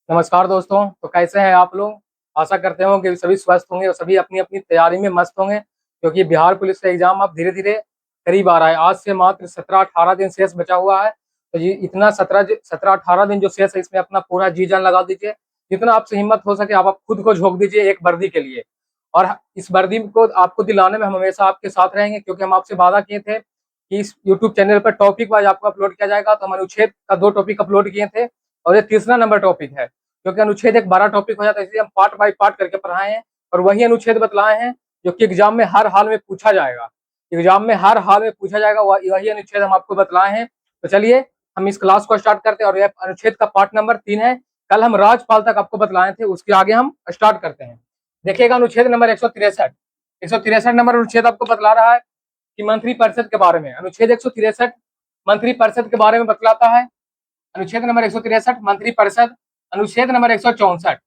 नमस्कार दोस्तों। तो कैसे हैं आप लोग। आशा करते हो कि सभी स्वस्थ होंगे और सभी अपनी अपनी तैयारी में मस्त होंगे, क्योंकि बिहार पुलिस का एग्जाम अब धीरे धीरे करीब आ रहा है। आज से मात्र 17-18 दिन शेष बचा हुआ है। तो ये इतना 17-18 दिन जो शेष है, इसमें अपना पूरा जी जान लगा दीजिए। जितना आपसे हिम्मत हो सके आप खुद को झोंक दीजिए एक वर्दी के लिए। और इस वर्दी को आपको दिलाने में हम हमेशा आपके साथ रहेंगे, क्योंकि हम आपसे वादा किए थे कि इस यूट्यूब चैनल पर टॉपिक वाइज आपको अपलोड किया जाएगा। तो हम अनुच्छेद का 2 टॉपिक अपलोड किए थे और ये तीसरा नंबर टॉपिक है, क्योंकि अनुच्छेद एक बड़ा टॉपिक हो जाता है, इसलिए हम पार्ट बाय पार्ट करके पढ़ाए हैं और वही अनुच्छेद बतलाए हैं जो कि एग्जाम में हर हाल में पूछा जाएगा। एग्जाम में हर हाल में पूछा जाएगा, वही अनुच्छेद हम आपको बतलाए हैं। तो चलिए हम इस क्लास को स्टार्ट करते हैं और यह अनुच्छेद का पार्ट नंबर 3 है। कल हम राजपाल तक आपको बतलाए थे, उसके आगे हम स्टार्ट करते हैं। देखिएगा अनुच्छेद नंबर 163 नंबर अनुच्छेद आपको बतला रहा है कि मंत्रिपरिषद के बारे में। अनुच्छेद 163 मंत्रिपरिषद के बारे में बतलाता है। अनुच्छेद नंबर 163 मंत्रिपरिषद। अनुच्छेद नंबर 164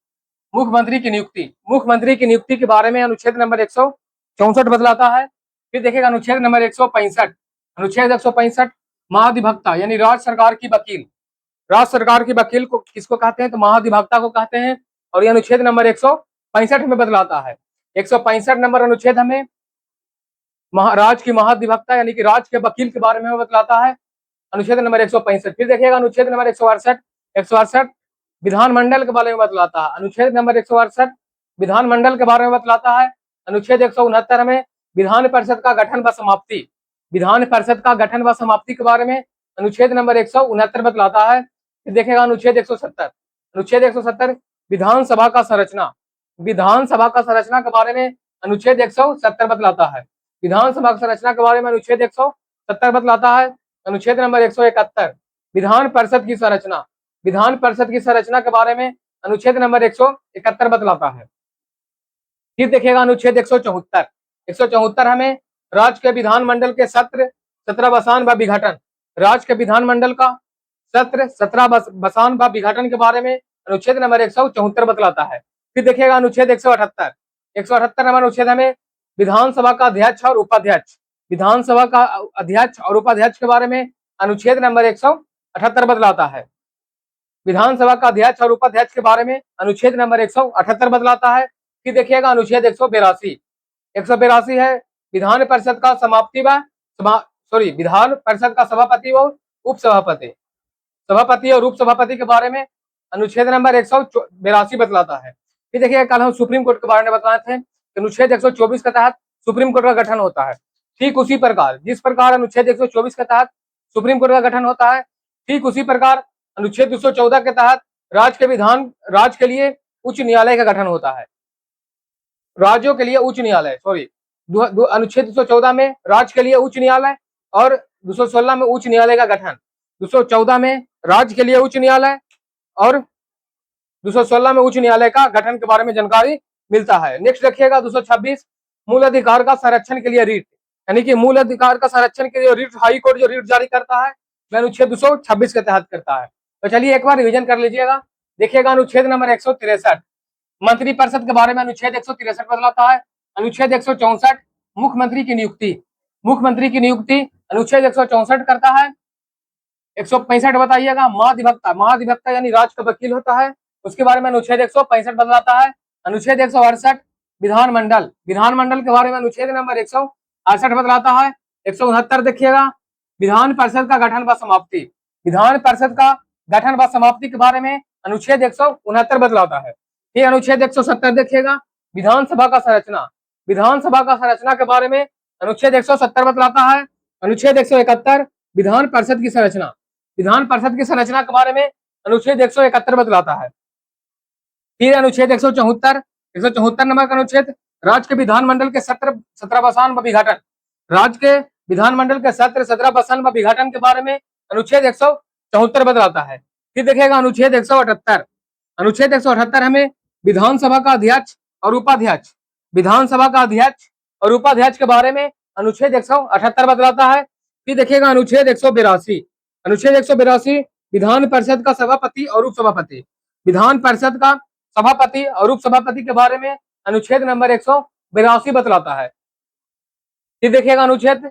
मुख्यमंत्री की नियुक्ति। मुख्यमंत्री की नियुक्ति के बारे में अनुच्छेद नंबर 164 बतलाता है। फिर देखिएगा अनुच्छेद नंबर 165। अनुच्छेद 165 महाधिवक्ता यानी राज्य सरकार की वकील। राज्य सरकार की वकील को किसको कहते हैं, तो महाधिवक्ता को कहते हैं। और यह अनुच्छेद नंबर 165 में बतलाता है। 165 नंबर अनुच्छेद हमें राज्य की महाधिवक्ता यानी कि राज्य के वकील के बारे में बतलाता है। अनुच्छेद नंबर 165। फिर देखिएगा अनुच्छेद नंबर 168 विधानमंडल के बारे में बतलाता है। अनुच्छेद नंबर 168 विधानमंडल के बारे में बतलाता है। अनुच्छेद 169 में विधान परिषद का गठन व समाप्ति। विधान परिषद का गठन व समाप्ति के बारे में अनुच्छेद नंबर 169 बतलाता है। फिर देखिएगा अनुच्छेद 170। अनुच्छेद 170 विधानसभा का संरचना। विधानसभा का संरचना के बारे में अनुच्छेद 170 बतलाता है। विधानसभा की संरचना के बारे में अनुच्छेद 170 बतलाता है। अनुच्छेद नंबर 171 विधान परिषद की संरचना। विधान परिषद की संरचना के बारे में अनुच्छेद नंबर 171 बतलाता है। फिर देखिएगा अनुच्छेद 174 हमें राज्य के विधानमंडल के सत्र 17 बसान व विघटन। राज्य के विधानमंडल का सत्र 17 बसान व विघटन के बारे में अनुच्छेद नंबर 174 बतलाता है। फिर देखिएगा अनुच्छेद 178 नंबर अनुच्छेद हमें विधानसभा का अध्यक्ष और उपाध्यक्ष। विधानसभा का अध्यक्ष और उपाध्यक्ष के बारे में अनुच्छेद नंबर 178 बतलाता है। विधानसभा का अध्यक्ष और उपाध्यक्ष के बारे में अनुच्छेद नंबर 178 बतलाता है। फिर देखिएगा अनुच्छेद 182 है विधान परिषद का समाप्ति व विधान परिषद का सभापति और उपसभापति। सभापति और उपसभापति के बारे में अनुच्छेद नंबर 182 बतलाता है। फिर देखिए कल हम सुप्रीम कोर्ट के बारे में बताए थे। अनुच्छेद 124 के तहत सुप्रीम कोर्ट का गठन होता है। ठीक उसी प्रकार जिस प्रकार अनुच्छेद 124 के तहत सुप्रीम कोर्ट का गठन होता है, ठीक उसी प्रकार अनुच्छेद 214 के तहत राज्य के लिए उच्च न्यायालय का गठन होता है। राज्यों के लिए उच्च न्यायालय अनुच्छेद 214 में राज्य के लिए उच्च न्यायालय और 216 में उच्च न्यायालय का गठन। 214 में राज्य के लिए उच्च न्यायालय और 216 में उच्च न्यायालय का गठन के बारे में जानकारी मिलता है। नेक्स्ट देखिएगा 226 मूल अधिकार का संरक्षण के लिए रीट, यानी कि मूल अधिकार का संरक्षण के लिए रीट हाई कोर्ट जो रीट जारी करता है वह अनुच्छेद 226 के तहत करता है। तो चलिए एक बार रिवीजन कर लीजिएगा। देखिएगा अनुच्छेद नंबर 163 मंत्रिपरिषद के बारे में अनुच्छेद 163 बतलाता है। अनुच्छेद 164 मुख्यमंत्री की नियुक्ति। मुख्यमंत्री की नियुक्ति अनुच्छेद 164 करता है। 165 बताइएगा महाधिवक्ता यानी राज्य का वकील होता है, उसके बारे में अनुच्छेद 165 बतलाता है। अनुच्छेद 168 विधानमंडल। विधानमंडल के बारे में अनुच्छेद नंबर 168 बतलाता है। 169 देखिएगा विधान परिषद का गठन व समाप्ति। विधान परिषद का गठन व समाप्ति के बारे में अनुच्छेद 169 बतलाता है। फिर अनुच्छेद 170 देखिएगा विधानसभा का संरचना। विधानसभा का संरचना के बारे में अनुच्छेद 170 बतलाता है। अनुच्छेद 171 विधान परिषद की संरचना। विधान परिषद की संरचना के बारे में अनुच्छेद 171 बतलाता है। फिर अनुच्छेद 174 नंबर का अनुच्छेद राज्य के विधानमंडल के सत्र 17 बसान व विघटन। राज्य के विधानमंडल के सत्र 17 बसान व विघटन के बारे में अनुच्छेद 174 बतलाता है। फिर देखिएगा अनुच्छेद 178। अनुच्छेद 178 हमें विधानसभा का अध्यक्ष और उपाध्यक्ष। विधानसभा का अध्यक्ष और उपाध्यक्ष के बारे में अनुच्छेद 178 बतलाता है। फिर देखिएगा अनुच्छेद 182। अनुच्छेद 182 विधान परिषद का सभापति और उपसभापति। विधान परिषद का सभापति और उपसभापति के बारे में अनुच्छेद नंबर 182 बतलाता है। फिर देखिएगा अनुच्छेद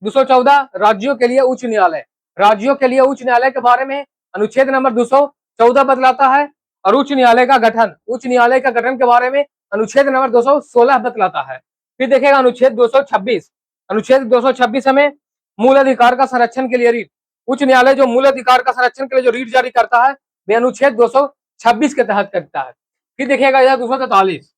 214 राज्यों के लिए उच्च न्यायालय। राज्यों के लिए उच्च न्यायालय के बारे में अनुच्छेद नंबर 214 बतलाता है। और उच्च न्यायालय का गठन। उच्च न्यायालय का गठन के बारे में अनुच्छेद नंबर 216 बतलाता है। फिर देखिएगा अनुच्छेद 226। अनुच्छेद 226 हमें मूल अधिकार का संरक्षण के लिए रीट, उच्च न्यायालय जो मूल अधिकार का संरक्षण के लिए जो रीट जारी करता है वे अनुच्छेद 226 के तहत करता है। फिर देखिएगा यह 243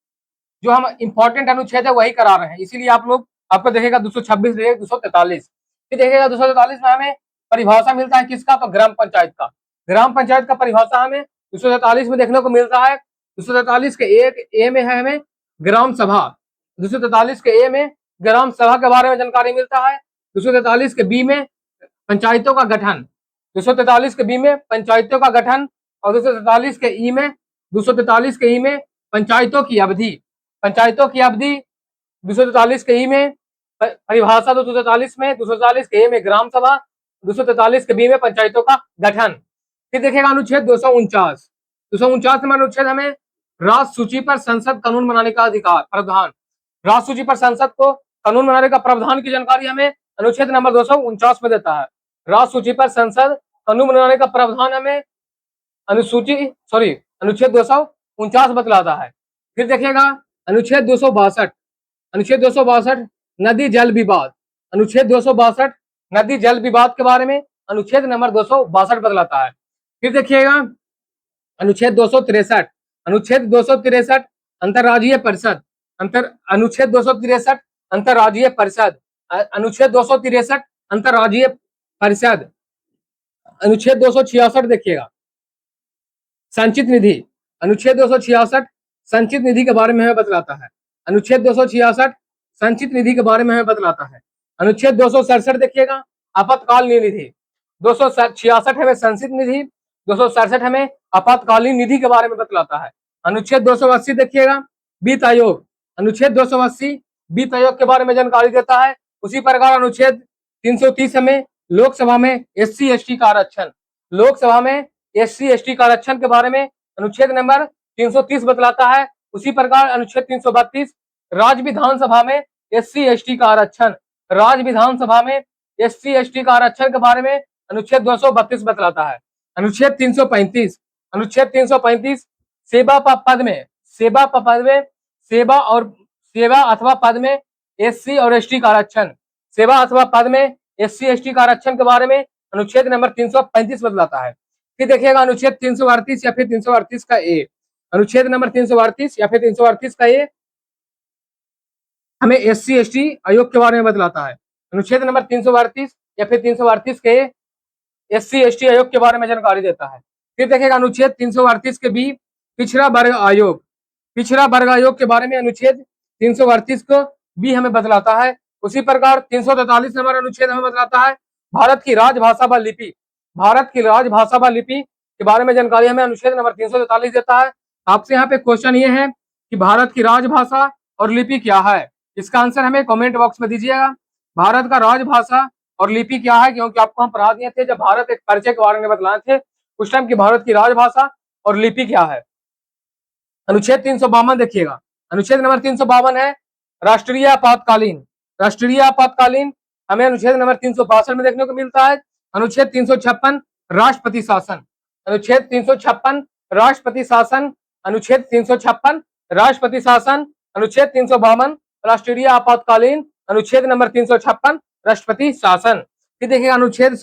जो हम इंपॉर्टेंट अनुच्छेद है वही करा रहे हैं, इसीलिए आप लोग आपको देखेगा 226 243। फिर देखिएगा 243 में हमें परिभाषा मिलता है किसका, तो ग्राम पंचायत का। ग्राम पंचायत का परिभाषा हमें 243 में देखने को मिलता है। 243 के एक ए में है हमें ग्राम सभा। 243 के ए में ग्राम सभा के बारे में जानकारी मिलता है। 243 के बी में पंचायतों का गठन। 243 के बी में पंचायतों का गठन और 243 के ई में 243 के ई में पंचायतों की अवधि। पंचायतों की अवधि 243 के ई में परिभाषा 243 में, 243 के ए में ग्राम सभा, 243 के बी में पंचायतों का गठन। फिर देखिएगा अनुच्छेद 249। 249 नंबर अनुच्छेद हमें राष्ट्र सूची पर संसद कानून बनाने का अधिकार प्रावधान। राष्ट्र सूची पर संसद को कानून बनाने का प्रावधान की जानकारी हमें अनुच्छेद नंबर 249 में देता है। राष्ट्र सूची पर संसद कानून बनाने का प्रावधान हमें अनुच्छेद 249 बतलाता है। फिर देखिएगा अनुच्छेद 262। अनुच्छेद 262 नदी जल विवाद। अनुच्छेद 262 नदी जल विवाद के बारे में अनुच्छेद नंबर 262 बतलाता है। फिर देखिएगा अनुच्छेद 263। अनुच्छेद 263 अंतर्राज्यीय परिषद। अनुच्छेद 263 अंतर्राज्यीय परिषद। अनुच्छेद 263 अंतर्राज्यीय परिषद। अनुच्छेद 266 देखिएगा संचित निधि। अनुच्छेद 266 संचित निधि के बारे में हमें बतलाता है। अनुच्छेद 266 संचित निधि के बारे में हमें बतलाता है। अनुच्छेद 267 देखिएगा आपातकालीन निधि। 266 हमें संचित निधि, 267 हमें आपातकालीन निधि के बारे में बतलाता है। अनुच्छेद 280 देखिएगा वित्त आयोग। अनुच्छेद 280 वित्त आयोग के बारे में जानकारी देता है। उसी प्रकार अनुच्छेद 330 हमें लोकसभा में SC ST का आरक्षण। लोकसभा में SC ST का आरक्षण के बारे में अनुच्छेद नंबर 330 बतलाता है। उसी प्रकार अनुच्छेद 332 राज्य विधानसभा में SC ST का आरक्षण। राज्य विधानसभा में SC ST का आरक्षण के बारे में अनुच्छेद 232 बतलाता है। अनुच्छेद 335। अनुच्छेद 335 सेवा पद में सेवा अथवा पद में SC और ST का आरक्षण। सेवा अथवा पद में SC ST का आरक्षण के बारे में अनुच्छेद नंबर 335 बतलाता है। फिर देखिएगा अनुच्छेद 338 या फिर 338 का ए। अनुच्छेद नंबर 338 या फिर 338 का ए हमें SC ST आयोग के बारे में बतलाता है। अनुच्छेद नंबर 338 या फिर 338 के ए SC ST आयोग के बारे में जानकारी देता है। फिर देखिएगा अनुच्छेद 338 के बी पिछड़ा वर्ग आयोग। पिछड़ा वर्ग आयोग के बारे में अनुच्छेद 338 को बी हमें बतलाता है। उसी प्रकार 343 नंबर अनुच्छेद हमें बतलाता है भारत की राजभाषा व लिपि। भारत की राजभाषा व लिपि के बारे में जानकारी हमें अनुच्छेद नंबर 343 देता है। आपसे यहाँ पे क्वेश्चन ये है कि भारत की राजभाषा और लिपि क्या है, इसका आंसर हमें कमेंट बॉक्स में दीजिएगा। भारत का राजभाषा और लिपि क्या है, क्योंकि आपको हम पढ़ा दिए थे जब भारत एक परिचय के बारे में बतलाए थे उस टाइम की भारत की राजभाषा और लिपि क्या है। अनुच्छेद 352 देखिएगा। अनुच्छेद नंबर 352 है राष्ट्रीय आपातकालीन। राष्ट्रीय आपातकालीन हमें अनुच्छेद नंबर 362 में देखने को मिलता है। अनुच्छेद 356 राष्ट्रपति शासन। अनुच्छेद 356 राष्ट्रपति शासन। अनुच्छेद 356 राष्ट्रपति शासन। अनुच्छेद 352 राष्ट्रीय आपातकालीन। अनुच्छेद नंबर 356 राष्ट्रपति शासन। फिर देखिएगा अनुच्छेद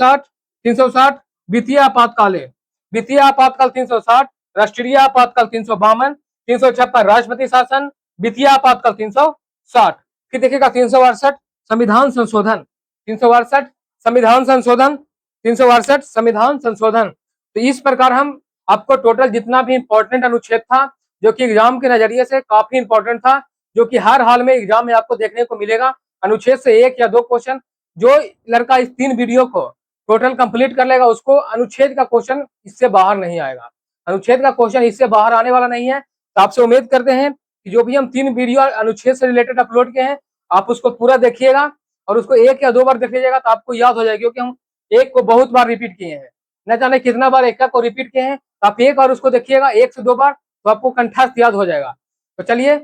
360 वित्तीय आपातकालीन। वित्तीय आपातकाल 360 राष्ट्रीय आपातकाल 352 356 राष्ट्रपति शासन। वित्तीय आपातकाल 360। फिर देखिएगा 368 संविधान संशोधन। 368 संविधान संशोधन। 368 संविधान संशोधन। तो इस प्रकार हम आपको टोटल जितना भी इंपॉर्टेंट अनुच्छेद था जो कि एग्जाम के नजरिए से काफी इंपॉर्टेंट था, जो कि हर हाल में एग्जाम में आपको देखने को मिलेगा, अनुच्छेद से 1 या 2 क्वेश्चन। जो लड़का इस 3 वीडियो को टोटल कंप्लीट कर लेगा उसको अनुच्छेद का क्वेश्चन इससे बाहर नहीं आएगा। अनुच्छेद का क्वेश्चन इससे बाहर आने वाला नहीं है। तो आपसे उम्मीद करते हैं कि जो भी हम 3 वीडियो अनुच्छेद से रिलेटेड अपलोड किए हैं आप उसको पूरा देखिएगा और उसको 1 या 2 बार देख लीजिएगा तो आपको याद हो जाएगा, क्योंकि हम एक को बहुत बार रिपीट किए हैं, न जाने कितना बार एक को रिपीट किए हैं। तो आप एक बार उसको देखिएगा 1 से 2 बार तो आपको कंठस्थ याद हो जाएगा। तो चलिए,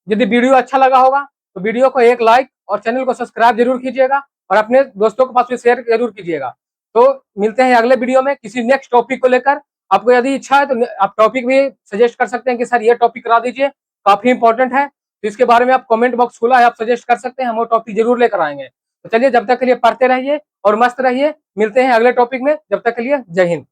यदि वीडियो अच्छा लगा होगा तो वीडियो को एक लाइक और चैनल को सब्सक्राइब जरूर कीजिएगा और अपने दोस्तों के पास भी शेयर जरूर कीजिएगा। तो मिलते हैं अगले वीडियो में किसी नेक्स्ट टॉपिक को लेकर। आपको यदि इच्छा है तो आप टॉपिक भी सजेस्ट कर सकते हैं कि सर ये टॉपिक करा दीजिए, काफी इंपॉर्टेंट है, तो इसके बारे में आप कमेंट बॉक्स खुला है, आप सजेस्ट कर सकते हैं, हम वो टॉपिक जरूर लेकर आएंगे। तो चलिए, जब तक के लिए पढ़ते रहिए और मस्त रहिए, मिलते हैं अगले टॉपिक में, जब तक के लिए जय हिंद।